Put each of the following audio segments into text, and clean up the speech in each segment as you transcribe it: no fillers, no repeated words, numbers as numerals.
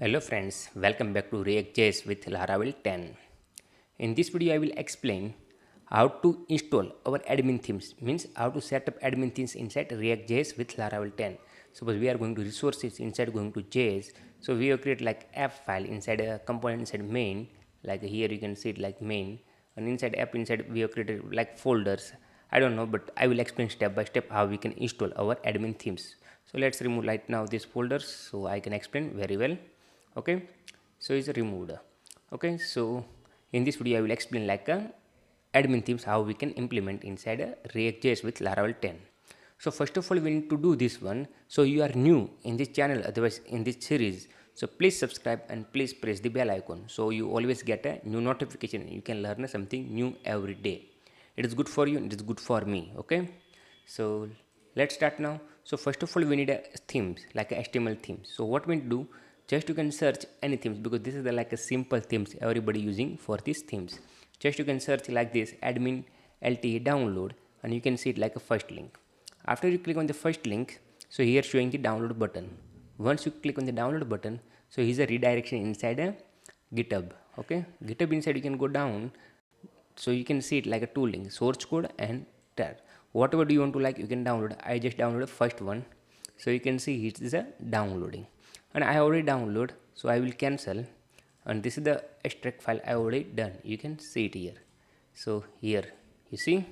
Hello friends, welcome back to React.js with Laravel 10. In this video I will explain how to install our admin themes, means how to set up admin themes inside React.js with Laravel 10. Suppose we are going to resources inside going to JS, so we have create like app file inside a component inside main, like here you can see it like main, and inside app inside we have created like folders. I don't know, but I will explain step by step how we can install our admin themes. So let's remove right now these folders so I can explain very well. Okay, so it's removed. Okay, so in this video I will explain like a admin themes how we can implement inside a React.js with Laravel 10. So first of all we need to do this one. So you are new in this channel, otherwise in this series, so please subscribe and please press the bell icon so you always get a new notification. You can learn something new every day. It is good for you, it is good for me. Okay, so let's start now. So first of all we need a themes like a HTML theme. So what we do, just you can search any themes, because this is the like a simple themes everybody using for these themes. Just you can search like this admin LTE download, and you can see it like a first link. After you click on the first link, so here showing the download button. Once you click on the download button, so here's a redirection inside a GitHub. Okay, GitHub inside you can go down, so you can see it like a two link, source code and tab. Whatever do you want to like you can download. I just downloaded first one, so you can see it is a downloading, and I already download, so I will cancel. And this is the extract file I already done, you can see it here. So here you see,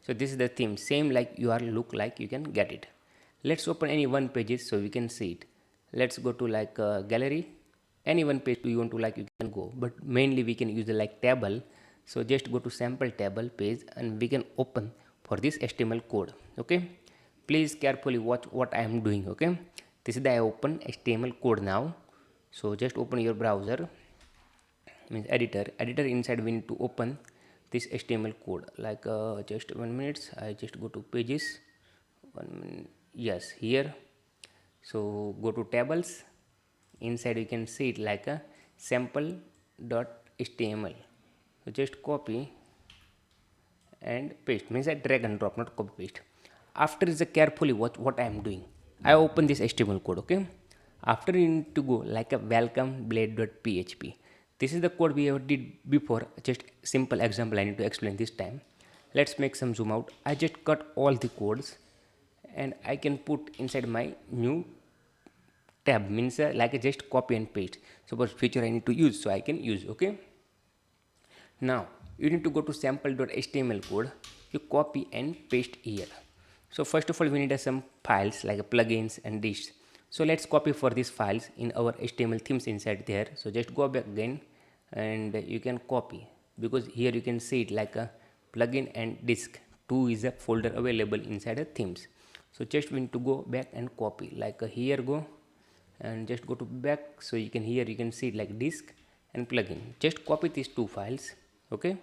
so this is the theme, same like you are look like you can get it. Let's open any one pages so we can see it. Let's go to like gallery, any one page you want to like you can go, but mainly we can use the like table. So just go to sample table page and we can open for this HTML code. Okay, please carefully watch what I am doing. Okay, this is the I open HTML code now. So just open your browser, means editor inside we need to open this HTML code like just 1 minute. I just go to pages, 1 minute, yes, here. So go to tables, inside you can see it like a sample.html. so just copy and paste, means I drag and drop, not copy paste. After is a carefully watch what I am doing. I open this HTML code. Okay, after you need to go like a welcome blade.php. This is the code we have did before, just simple example I need to explain this time. Let's make some zoom out. I just cut all the codes and I can put inside my new tab, means like just copy and paste. Suppose future I need to use, so I can use. Okay, now you need to go to sample.html code, you copy and paste here. So first of all we need some files like plugins and this. So let's copy for these files in our HTML themes inside there. So just go back again and you can copy, because here you can see it like a plugin and disk 2 is a folder available inside the themes. So just we need to go back and copy like here go and just go to back, so you can here you can see it like disk and plugin. Just copy these two files. Okay,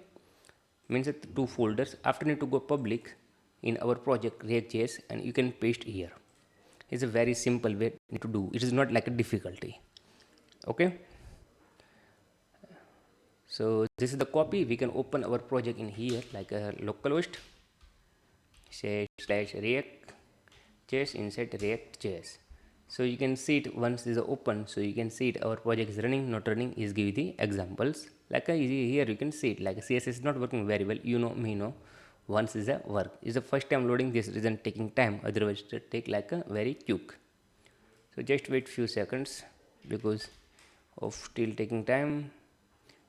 means that two folders. After need to go public in our project React.js and you can paste here. It's a very simple way to do. It is not like a difficulty. Okay, so this is the copy. We can open our project in here like a localhost say slash react js inside react.js. So you can see it once this is open, so you can see it our project is running, not running, is give the examples like a easy. Here you can see it like a CSS is not working very well, you know me know. Once is a work, is the first time loading, this isn't taking time, otherwise it take like a very quick. So just wait few seconds because of still taking time.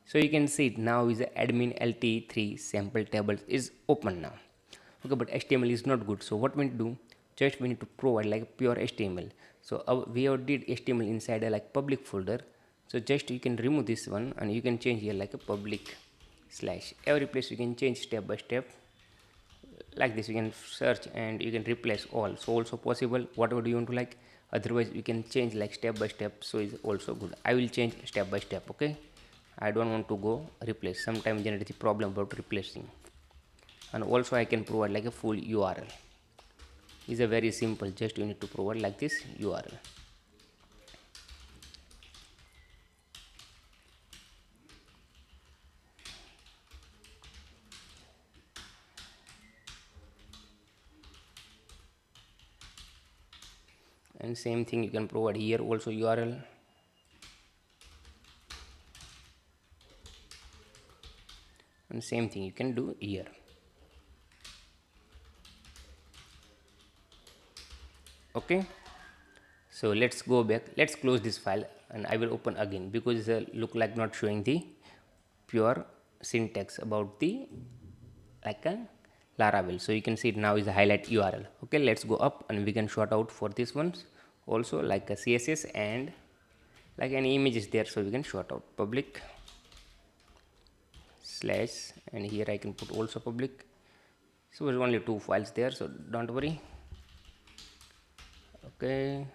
So you can see it now is a admin LTE3 sample tables is open now. Okay, but HTML is not good, so what we need to do, just we need to provide like pure HTML. So we have did HTML inside a like public folder. So just you can remove this one and you can change here like a public slash, every place you can change step by step like this. You can search and you can replace all, so also possible whatever do you want to like. Otherwise you can change like step by step, so is also good. I will change step by step. Okay, I don't want to go replace, sometimes generate the problem about replacing. And also I can provide like a full URL. Is a very simple, just you need to provide like this URL. And same thing you can provide here also URL. and same thing you can do here. Okay, so let's go back, let's close this file and I will open again because look like not showing the pure syntax about the like a Laravel. So you can see it now is a highlight URL. Okay, let's go up and we can sort out for this ones also like a CSS and like any image is there, so we can sort out public slash, and here I can put also public. So there's only two files there, so don't worry. Okay,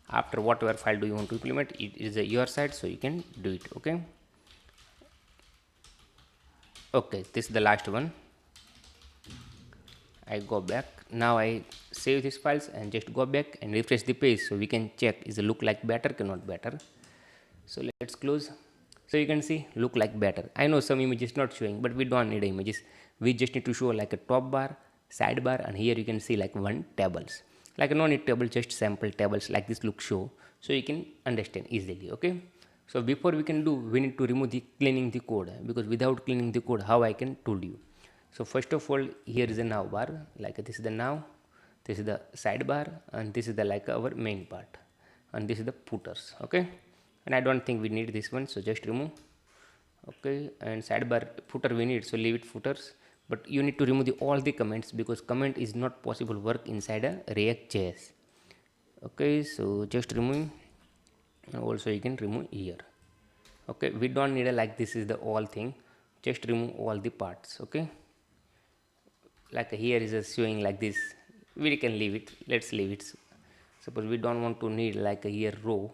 after whatever file do you want to implement, it is your side, so you can do it. Okay, okay, this is the last one. I go back now, I save these files and just go back and refresh the page so we can check is it look like better cannot better. So let's close. So you can see look like better. I know some images not showing, but we don't need images, we just need to show like a top bar, sidebar, and here you can see like one tables, like no need table, just sample tables like this look show, so you can understand easily. Okay, so before we can do, we need to remove the cleaning the code, because without cleaning the code how I can told you. So first of all, here is a now bar, like this is the now, this is the sidebar, and this is the like our main part, and this is the footers. Okay, and I don't think we need this one, so just remove. Okay, and sidebar footer we need, so leave it footers, but you need to remove all the comments because comment is not possible work inside a React.js. Okay, so just remove, and also you can remove here. Okay, we don't need a like this is the all thing, just remove all the parts. Okay, like here is a showing like this, we can leave it, let's leave it. Suppose we don't want to need like a here row,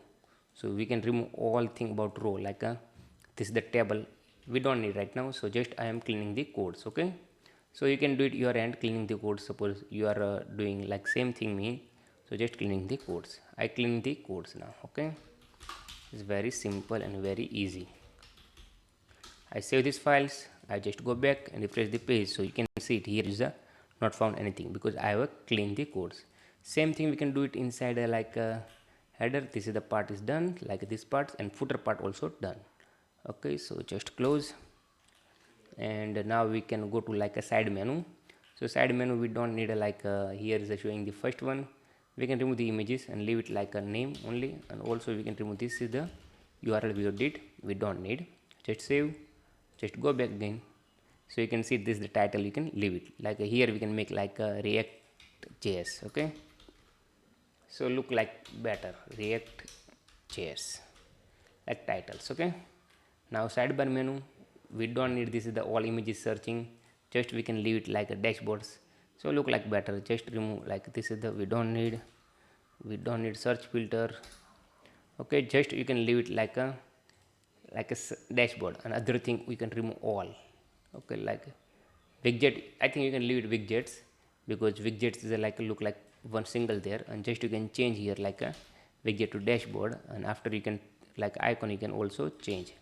so we can remove all thing about row, like a this is the table we don't need right now, so just I am cleaning the codes. Okay, so you can do it your end cleaning the codes. Suppose you are doing like same thing me, so just cleaning the codes, I clean the codes now. Okay, it's very simple and very easy. I save these files, I just go back and refresh the page, so you can see it here is a not found anything because I have cleaned the codes. Same thing we can do it inside a like a header, this is the part is done, like this part, and footer part also done. Okay, so just close, and now we can go to like a side menu. So side menu we don't need a like here is a showing the first one, we can remove the images and leave it like a name only, and also we can remove this is the URL we did, we don't need, just save, just go back again. So you can see this is the title, you can leave it like here we can make like a React.js. Okay, so look like better React.js like titles. Okay, now sidebar menu we don't need, this is the all images searching, just we can leave it like a dashboards, so look like better, just remove like this is the we don't need search filter. Okay, just you can leave it like a dashboard, and other thing we can remove all. Okay, like widget I think you can leave it widgets, because widgets is a like a look like one single there, and just you can change here like a widget to dashboard, and after you can like icon you can also change.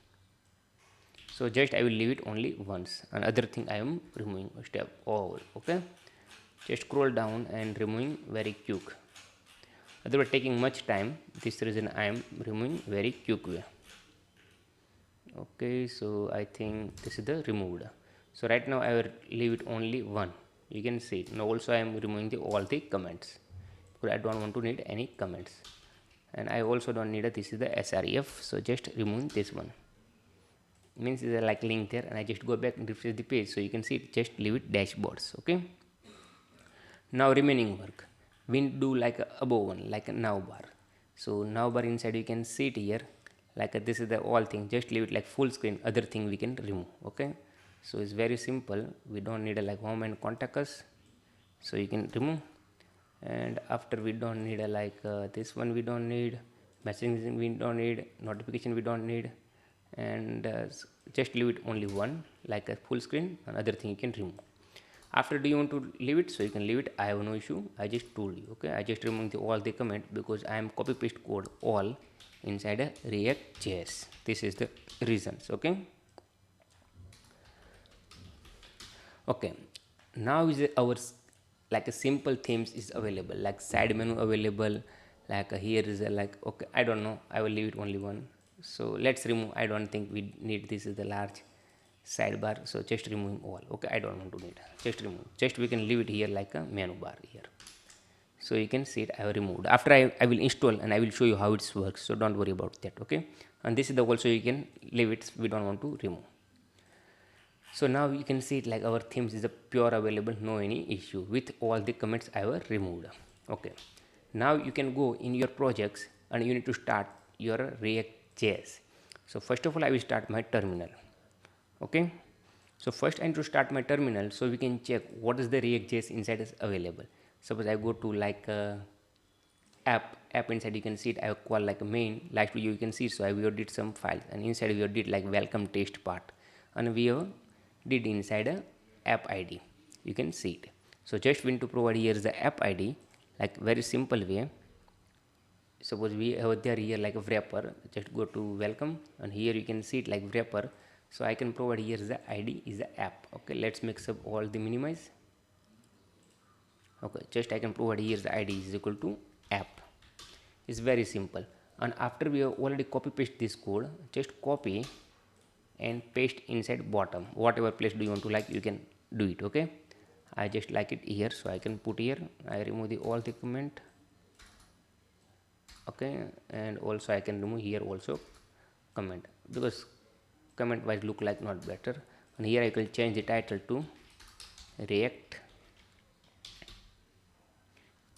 So just I will leave it only once, and other thing I am removing step all. Okay, just scroll down and removing very quick, otherwise taking much time, this reason I am removing very quick way. Okay, so I think this is the removed, so right now I will leave it only one, you can see it. Now also I am removing all the comments because I don't want to need any comments, and I also don't need this is the sref, so just remove this one, means is a like link there, and I just go back and refresh the page, so you can see it, just leave it dashboards. Okay, now remaining work we do like a above one like a now bar, so now bar inside you can see it here like this is the all thing, just leave it like full screen, other thing we can remove. Okay, so it's very simple, we don't need a like home and contact us, so you can remove, and after we don't need a like this one we don't need, messaging we don't need, notification we don't need, and just leave it only one like a full screen, another thing you can remove. After do you want to leave it, so you can leave it, I have no issue, I just told you. Okay, I just removing all the comment because I am copy paste code all inside a React.js, this is the reasons. Okay, okay, now is our like a simple themes is available, like side menu available, like here is a like okay I don't know, I will leave it only one, so let's remove, I don't think we need, this is the large, sidebar, so just removing all. Okay, I don't want to need, just remove, just we can leave it here like a menu bar here. So you can see it, I have removed. After I will install and I will show you how it works, so don't worry about that. Okay, and this is the also you can leave it, we don't want to remove. So now you can see it like our themes is a pure available, no any issue with all the comments I have removed. Okay, now you can go in your projects and you need to start your React.js. So first of all I will start my terminal. Okay, so first I need to start my terminal so we can check what is the React.js inside is available. Suppose I go to like app inside, you can see it, I have called like a main. Last video you can see, so I have did some files and inside we have did like welcome test part, and we have did inside a app id, you can see it. So just we need to provide here is the app id, like very simple way. Suppose we have there here like a wrapper, just go to welcome and here you can see it like wrapper. So I can provide here is the id is the app. Okay, let's mix up all the minimize. Okay, just I can provide here the id is equal to app. It's very simple. And after we have already copy paste this code, just copy and paste inside bottom, whatever place do you want to, like you can do it. Okay, I just like it here, so I can put here, I remove the all the comment. Okay, and also I can remove here also comment, because comment wise look like not better. And here I will change the title to React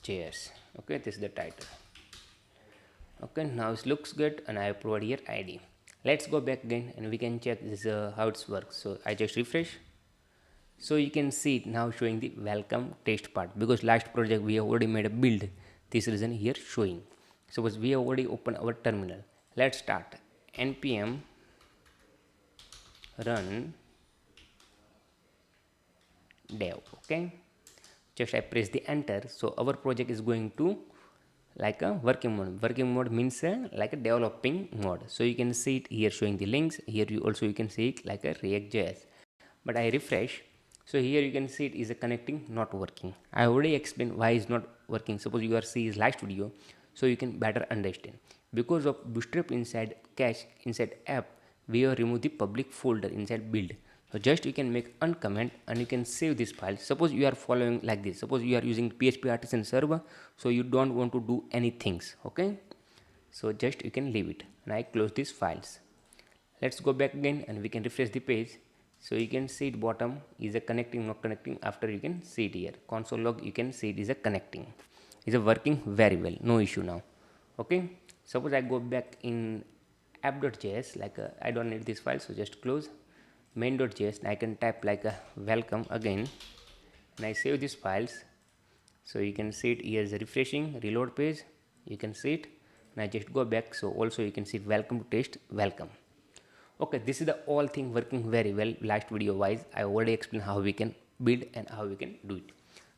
JS. Okay, this is the title. Okay, now it looks good and I provide here id. Let's go back again and we can check this how it works. So I just refresh, so you can see it now showing the welcome test part, because last project we have already made a build, this reason here showing. Suppose we have already opened our terminal, let's start npm run dev. Okay, just I press the enter, so our project is going to like a working mode. Working mode means like a developing mode. So you can see it here showing the links, here you also you can see it like a React.js. But I refresh, so here you can see it is a connecting not working. I already explained why it's not working. Suppose you are see his last video, so you can better understand. Because of bootstrap inside cache inside app, we have removed the public folder inside build. So just you can make uncomment and you can save this file. Suppose you are following like this, suppose you are using PHP artisan server, so you don't want to do any things. Okay, so just you can leave it and I close these files. Let's go back again and we can refresh the page. So you can see it bottom is a connecting not connecting. After you can see it here console log, you can see it is a connecting, is a working very well, no issue now. Okay, suppose I go back in app.js, like I don't need this file, so just close main.js. I can type like a welcome again and I save these files. So you can see it here is a refreshing reload page, you can see it, and I just go back, so also you can see welcome to test welcome. Okay, this is the all thing working very well. Last video wise I already explained how we can build and how we can do it.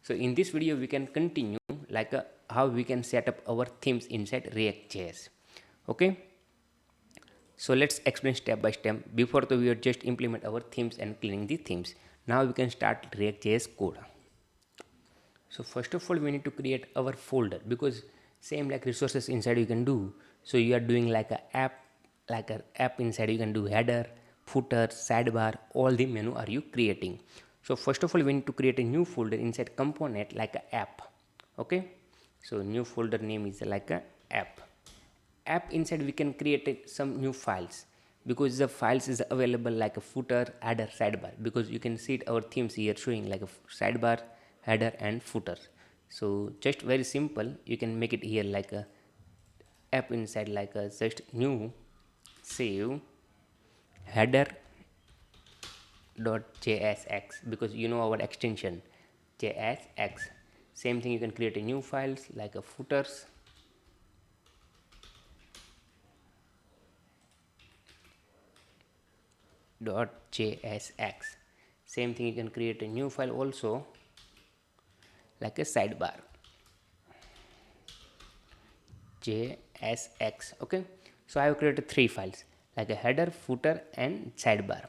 So in this video we can continue like how we can set up our themes inside React.js. Okay, so let's explain step by step. Before that we will just implement our themes and cleaning the themes. Now we can start React.js code. So first of all we need to create our folder, because same like resources inside you can do. So you are doing like a app inside, you can do header, footer, sidebar, all the menu are you creating. So first of all we need to create a new folder inside component like a app. Okay, so new folder name is like a app. Inside we can create some new files, because the files is available like a footer, header, sidebar, because you can see it our themes here showing like a sidebar, header and footer. So just very simple, you can make it here like a app inside like a just new save header .jsx, because you know our extension JSX. Same thing, you can create a new files like a footers .jsx. Same thing, you can create a new file also like a sidebar JSX. Okay, so I have created 3 files like a header, footer and sidebar.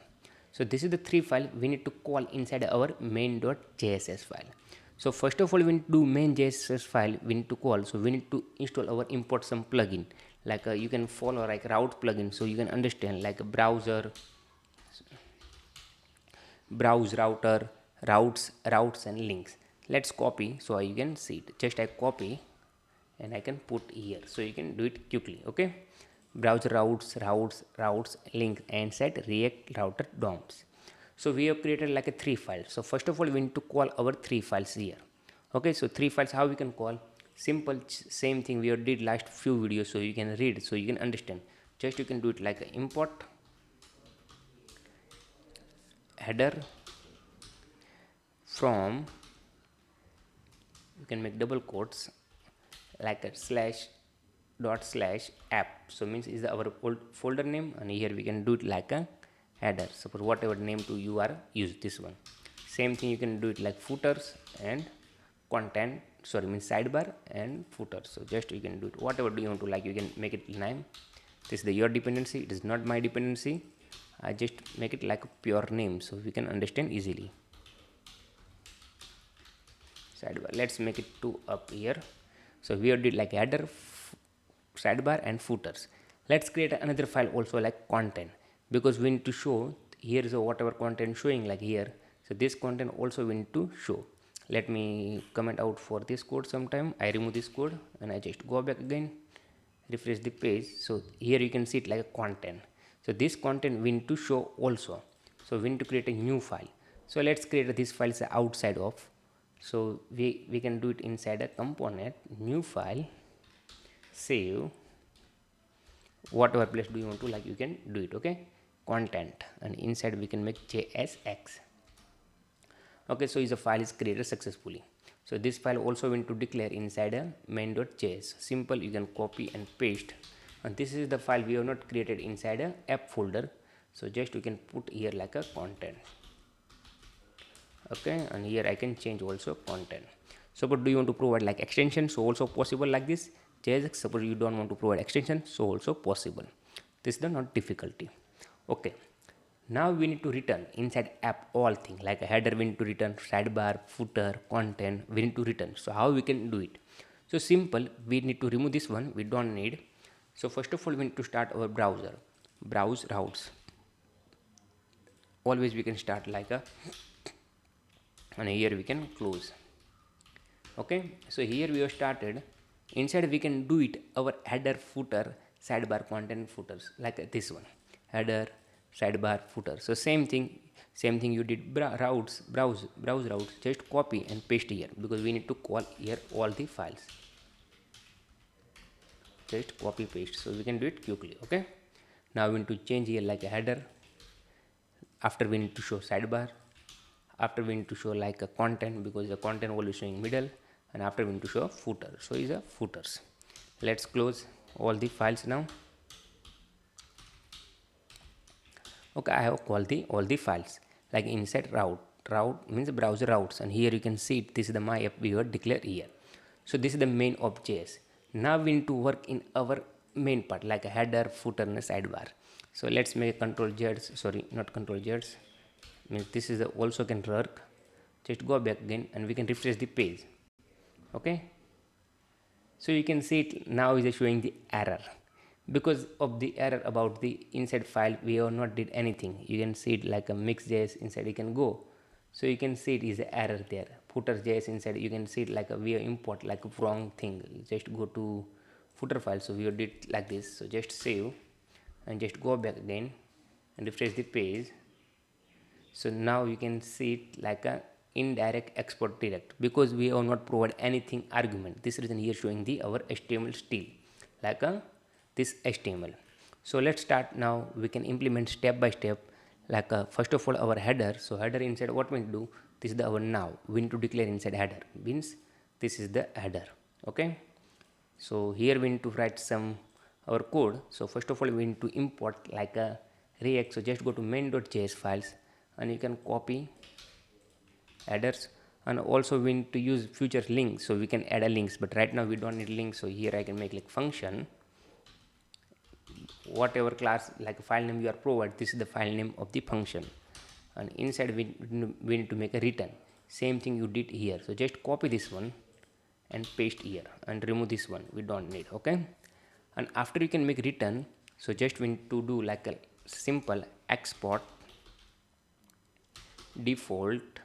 So this is the 3 file we need to call inside our main.jss file. So first of all we need to do main.js file we need to call. So we need to install our import some plugin, like you can follow like route plugin, so you can understand like a browser. browse router, routes and links. Let's copy so you can see it. Just I copy and I can put here so you can do it quickly. Okay, browser routes link and set react router DOMs. So we have created like a 3 files. So first of all we need to call our 3 files here. Okay, so 3 files how we can call? Simple, same thing we did last few videos, so you can read so you can understand. Just you can do it like a import header from, you can make double quotes like a slash dot slash app, so means is our old folder name, and here we can do it like a header. Suppose whatever name to you are use this one. Same thing you can do it like footers and content, sorry means sidebar and footers. So just you can do it whatever do you want to, like you can make it name. This is the your dependency, it is not my dependency. I just make it like a pure name so we can understand easily. Sidebar, let's make it 2 up here. So we did like header, sidebar and footers. Let's create another file also like content, because we need to show here is a whatever content showing like here. So this content also we need to show. Let me comment out for this code sometime. I remove this code and I just go back again, refresh the page. So here you can see it like a content. So this content we need to show also. So we need to create a new file. So let's create this file outside of. So we can do it inside a component, new file, save, whatever place do you want to, like you can do it. Okay, content, and inside we can make JSX. Okay, so is a file is created successfully. So this file also we need to declare inside a main.js. Simple, you can copy and paste, and this is the file we have not created inside a app folder. So just you can put here like a content. Okay, and here I can change also content. Suppose do you want to provide like extension, so also possible like this. JSX, suppose you don't want to provide extension, so also possible. This is the not difficulty. Okay, now we need to return inside app all thing like a header we need to return, sidebar, footer, content we need to return. So how we can do it? So simple, we need to remove this one, we don't need. So first of all we need to start our browser, browse routes. Always we can start like a, and here we can close. Okay, so here we have started. Inside we can do it our header, footer, sidebar, content, footers like this one, header, sidebar, footer. So same thing you did routes, browse routes, just copy and paste here, because we need to call here all the files. Just copy paste so we can do it quickly. Okay, now we need to change here like a header. After we need to show sidebar, after we need to show like a content, because the content will be showing middle, and after we need to show footer, so is a footers. Let's close all the files now. Okay, I have called all the files like inside route means browser routes, and here you can see it, this is the my app we have declared here. So this is the main of JS. Now we need to work in our main part like a header, footer and a sidebar. So let's make control Z, sorry not control Z, means this is the also can work. Just go back again and we can refresh the page. Okay, so you can see it now is showing the error, because of the error about the inside file we have not did anything. You can see it like a mix.js inside you can go, so you can see it is a error there. Footer.js inside you can see it like a we have import like a wrong thing. Just go to footer file, so we did like this. So just save and just go back again and refresh the page. So now you can see it like a indirect export direct, because we have not provided anything argument. This reason here showing the our HTML still like a this HTML. So let's start now. We can implement step by step like a, first of all our header. So header inside what we do, this is the our now we need to declare inside header, means this is the header. Okay, so here we need to write some our code. So first of all we need to import like a React. So just go to main.js files and you can copy headers, and also we need to use future links, so we can add a links, but right now we don't need links. So here I can make like function, whatever class like file name you are provide, this is the file name of the function, and inside we need to make a return. Same thing you did here. So just copy this one and paste here and remove this one, we don't need. Okay, and after you can make return, so just we need to do like a simple export default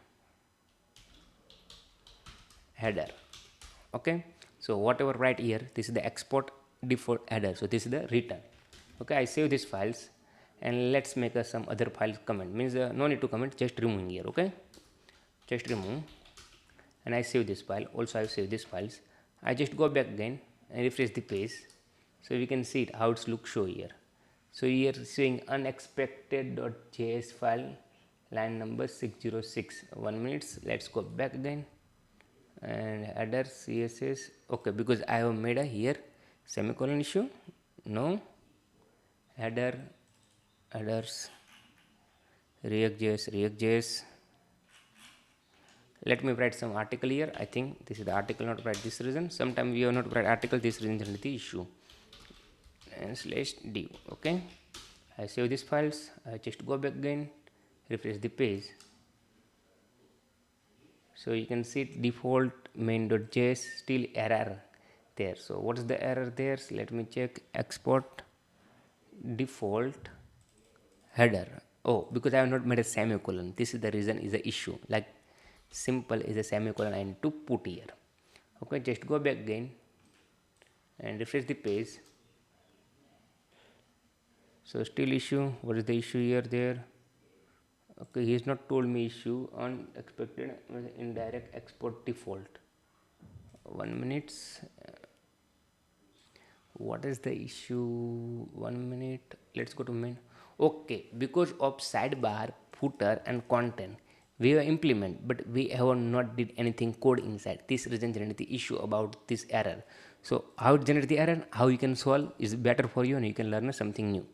header. Okay, so whatever right here, this is the export default header, so this is the return. Okay, I save these files and let's make some other files comment, means no need to comment, just remove here. Okay, just remove, and I save this file. Also I save these files. I just go back again and refresh the page, so we can see it how it's look show here. So here showing unexpected.js file, line number 606. 1 minute, let's go back again, and header css. Okay, because I have made a here semicolon issue. No, headers react.js. Let me write some article here. I think this is the article, not write this reason. Sometimes we have not write article, this reason is the issue. And slash div. Okay, I save these files. I just go back again, refresh the page, so you can see default main.js still error there. So what is the error there? So let me check. Export default header. Oh, because I have not made a semicolon, this is the reason, is the issue. Like simple is a semicolon I need to put here. Okay, just go back again and refresh the page. So still issue. What is the issue here there? Okay, he has not told me issue. Unexpected indirect export default. 1 minute. What is the issue? 1 minute. Let's go to main. Okay, because of sidebar, footer and content we have implement, but we have not did anything code inside. This reason generate the issue about this error. So how to generate the error, how you can solve is better for you, and you can learn something new.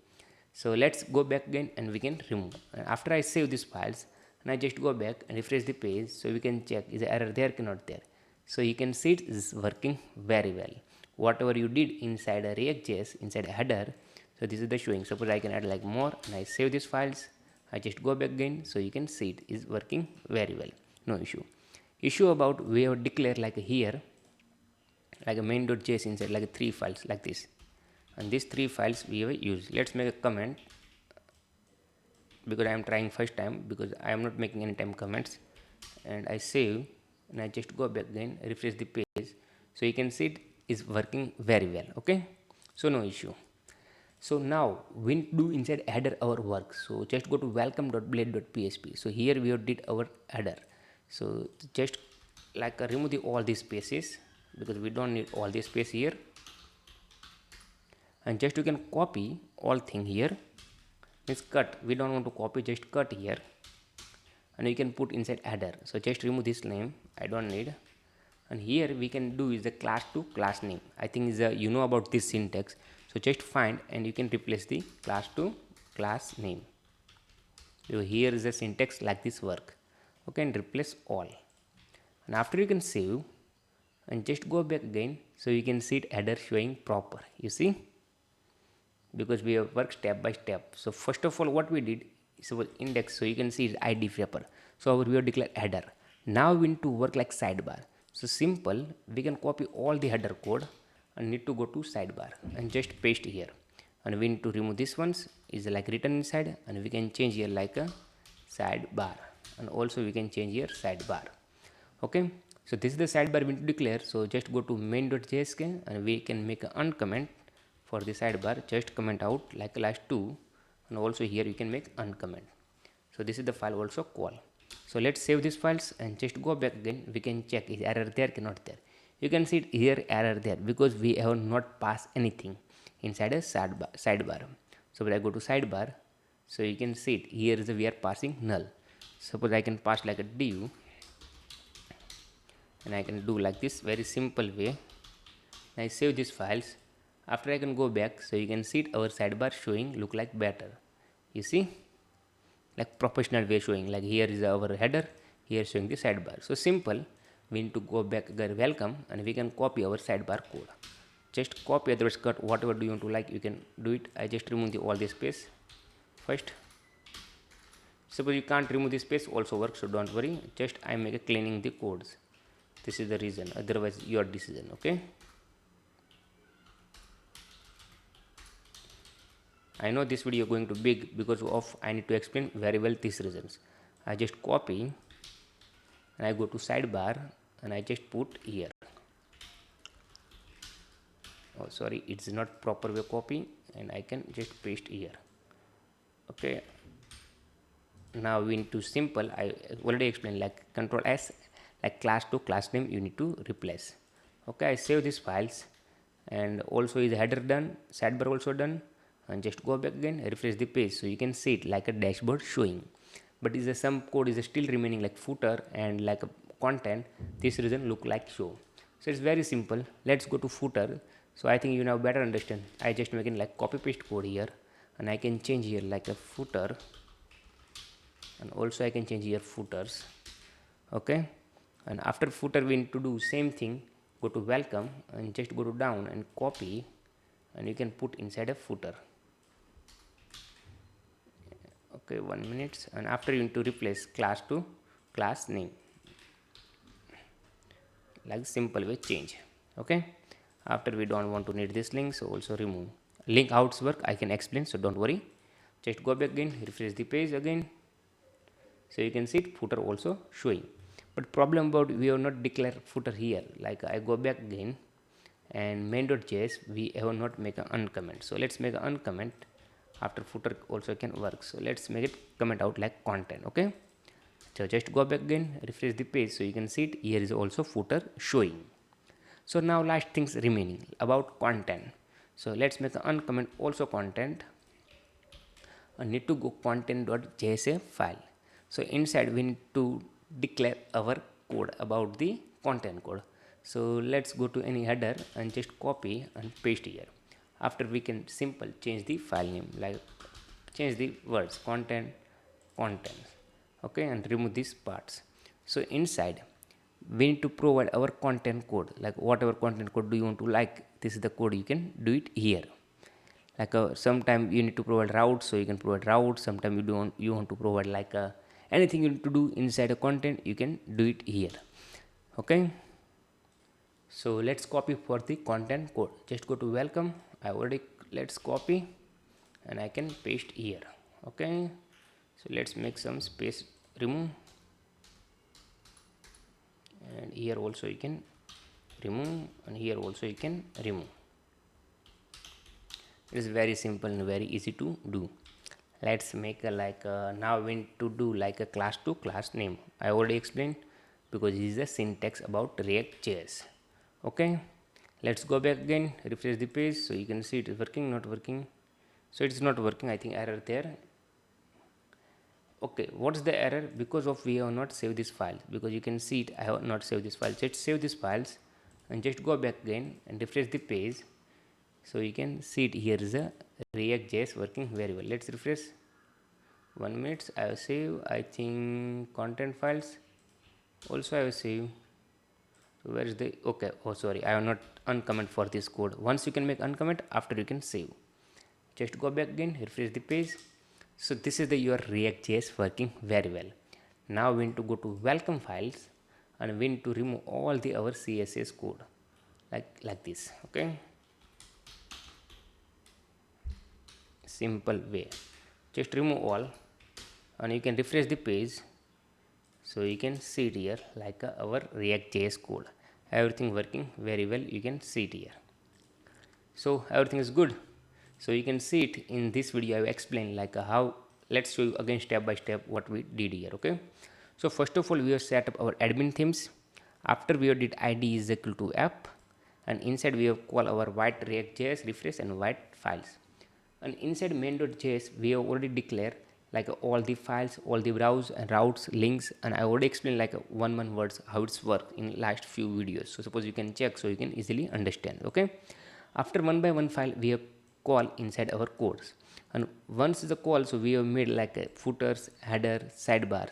So let's go back again and we can remove. And after I save these files and I just go back and refresh the page, so we can check is the error there or not there. So you can see it is working very well. Whatever you did inside a React.js, inside a header, so this is the showing. Suppose I can add like more and I save these files. I just go back again, so you can see it is working very well. No issue. Issue about we have declared like here, like a main.js inside like 3 files like this, and these 3 files we have used. Let's make a comment, because I am trying first time, because I am not making any time comments. And I save and I just go back again, refresh the page, so you can see it is working very well. Okay, so no issue. So now we do inside header our work. So just go to welcome.blade.php. So here we have did our header. So just like remove all these spaces, because we don't need all this space here, and just you can copy all thing here. Means cut, we don't want to copy, just cut here, and you can put inside header. So just remove this name, I don't need. And here we can do is the class to class name. I think is you know about this syntax, so just find and you can replace the class to class name. So here is the syntax like this work. Okay, and replace all, and after you can save and just go back again, so you can see it header showing proper. You see, because we have worked step by step. So first of all what we did is our index, so you can see it's id wrapper. So we have declared header. Now we need to work like sidebar. So simple, we can copy all the header code and need to go to sidebar and just paste here, and we need to remove this ones is like written inside, and we can change here like a sidebar, and also we can change here sidebar. Okay, so this is the sidebar we need to declare. So just go to main.js and we can make an uncomment for the sidebar. Just comment out like last 2, and also here you can make uncomment. So this is the file also call. So let's save these files and just go back again. We can check is error there or not there. You can see it here error there, because we have not passed anything inside a sidebar. So when I go to sidebar, so you can see it here is we are passing null. Suppose I can pass like a div, and I can do like this very simple way. I save these files. After I can go back, so you can see it our sidebar showing look like better. You see, like professional way showing, like here is our header, here showing the sidebar. So simple, we need to go back again welcome, and we can copy our sidebar code. Just copy, otherwise cut, whatever do you want to like you can do it. I just remove all this space first. Suppose you can't remove this space also works, so don't worry, just I make a cleaning the codes. This is the reason, otherwise your decision. Okay, I know this video going to big because of I need to explain very well these reasons. I just copy and I go to sidebar and I just put here. Oh sorry, it's not proper way copy, and I can just paste here. Okay, now we need to simple, I already explained, like control S, like class to class name you need to replace. Okay, I save these files, and also is header done, sidebar also done, and just go back again, refresh the page, so you can see it like a dashboard showing, but is some code is still remaining like footer and like a content. This reason look like show. So it's very simple. Let's go to footer. So I think you now better understand. I just making like copy paste code here, and I can change here like a footer, and also I can change here footers. Okay, and after footer we need to do same thing. Go to welcome and just go to down and copy, and you can put inside a footer. Okay, 1 minute, and after you need to replace class to class name, like simple way change. Okay, after we don't want to need this link, so also remove link. How it's work I can explain, so don't worry. Just go back again, refresh the page again, so you can see it footer also showing. But problem about we have not declared footer here. Like I go back again, and main.js we have not make an uncomment, so let's make an uncomment. After footer also can work, so let's make it comment out like content. Okay, so just go back again, refresh the page, so you can see it here is also footer showing. So now last things remaining about content, so let's make an uncomment also content. I need to go content.jsa file. So inside we need to declare our code about the content code. So let's go to any header and just copy and paste here. After we can simple change the file name, like change the words content contents. Okay, and remove these parts. So inside we need to provide our content code, like whatever content code do you want to, like this is the code, you can do it here. Like sometime you need to provide routes, so you can provide routes. Sometime you want to provide like anything you need to do inside a content, you can do it here. Okay, so let's copy for the content code. Just go to welcome, I already, let's copy and I can paste here. Okay, so let's make some space, remove, and here also you can remove, and here also you can remove. It is very simple and very easy to do. Let's make a like now we need to do like a class to class name. I already explained, because this is the syntax about React.js. Okay, let's go back again, refresh the page, so you can see it is working, not working. So it's not working, I think error there. Okay, what's the error? Because of we have not saved this file, because you can see it, I have not saved this file. Just save these files and just go back again and refresh the page, so you can see it here is a React.js working very well. Let's refresh. 1 minute, I will save, I think content files also I will save. So where is the, okay, oh sorry, I have not uncomment for this code. Once you can make uncomment, after you can save. Just go back again, refresh the page. So this is the your React.js working very well. Now we need to go to welcome files, and we need to remove all the our CSS code like this. Okay, simple way, just remove all, and you can refresh the page, so you can see it here like our React.js code, everything working very well, you can see it here. So everything is good. So you can see it in this video. I have explained like how. Let's show you again step by step what we did here. Okay, so first of all we have set up our admin themes. After we have did id is equal to app, and inside we have call our white React.js refresh and white files, and inside main.js we have already declared like all the files, all the browse and routes, links, and I already explained like one words how it's work in last few videos. So suppose you can check, so you can easily understand. Okay, after one by one file we have call inside our codes, and once the call, so we have made like a footers, header, sidebars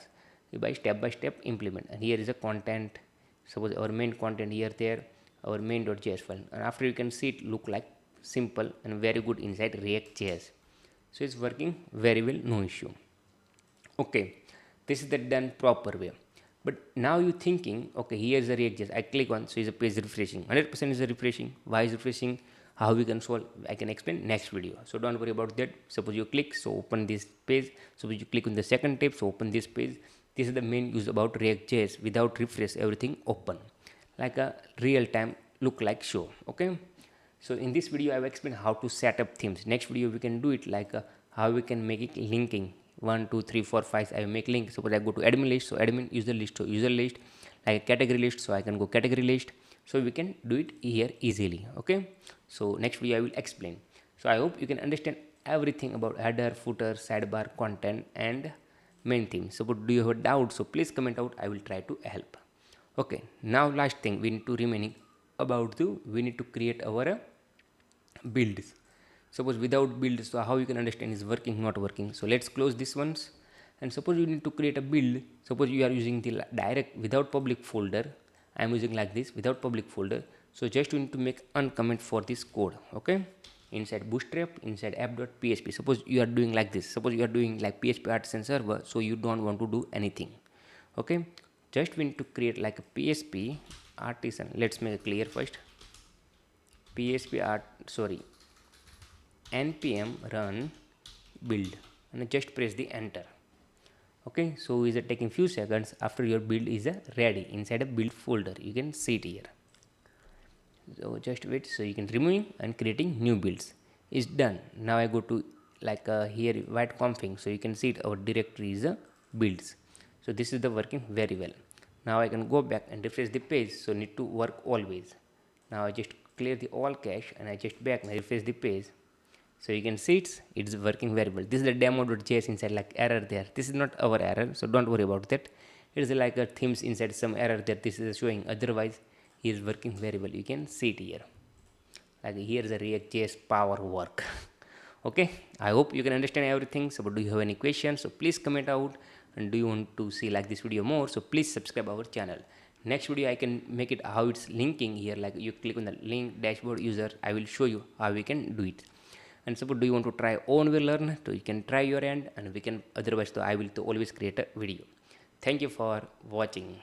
by step implement, and here is a content. Suppose our main content here there, our main.js file, and after you can see it look like simple and very good inside React.js. So it's working very well, no issue. Okay, this is the done proper way. But now you thinking, okay, here is the React.js, I click on, so is a page refreshing, 100% is a refreshing. Why is refreshing? How we can solve, I can explain next video, so don't worry about that. Suppose you click, so open this page. Suppose you click on the second tab, so open this page. This is the main use about React.js. Without refresh, everything open like a real time look like show. Okay, so in this video I will explain how to set up themes. Next video we can do it like how we can make it linking 1 2 3 4 5. I will make link. Suppose I go to admin list, so admin user list, so user list, like a category list, so I can go category list. So we can do it here easily. Okay, so next video I will explain. So I hope you can understand everything about header, footer, sidebar, content and main theme. So do you have a doubt, so please comment out, I will try to help. Okay, now last thing we need to remaining about we need to create our builds. Suppose without build, so how you can understand is working not working. So let's close this ones, and suppose you need to create a build. Suppose you are using the direct without public folder. I am using like this without public folder. So just you need to make uncomment for this code. Okay, inside bootstrap, inside app.php. Suppose you are doing like this. Suppose you are doing like php artisan server, so you don't want to do anything. Okay, just we need to create like a php artisan. Let's make it clear first. npm run build, and just press the enter. Okay, so is it taking few seconds after your build is ready inside a build folder. You can see it here. So just wait. So you can removing and creating new builds is done. Now I go to like here white config, so you can see it, our directory is builds. So this is the working very well. Now I can go back and refresh the page, so need to work always. Now I just clear the all cache and I just back and I refresh the page. So you can see it's working very well. This is the demo.js inside, like error there. This is not our error, so don't worry about that. It's like a themes inside some error that this is showing. Otherwise he is working very well. You can see it here, like here is a React.js power work. Okay, I hope you can understand everything. So do you have any questions, so please comment out, and do you want to see like this video more, so please subscribe our channel. Next video I can make it how it's linking here, like you click on the link dashboard user, I will show you how we can do it. And suppose do you want to try own way learn, so you can try your end, and we can otherwise, so I will always create a video. Thank you for watching.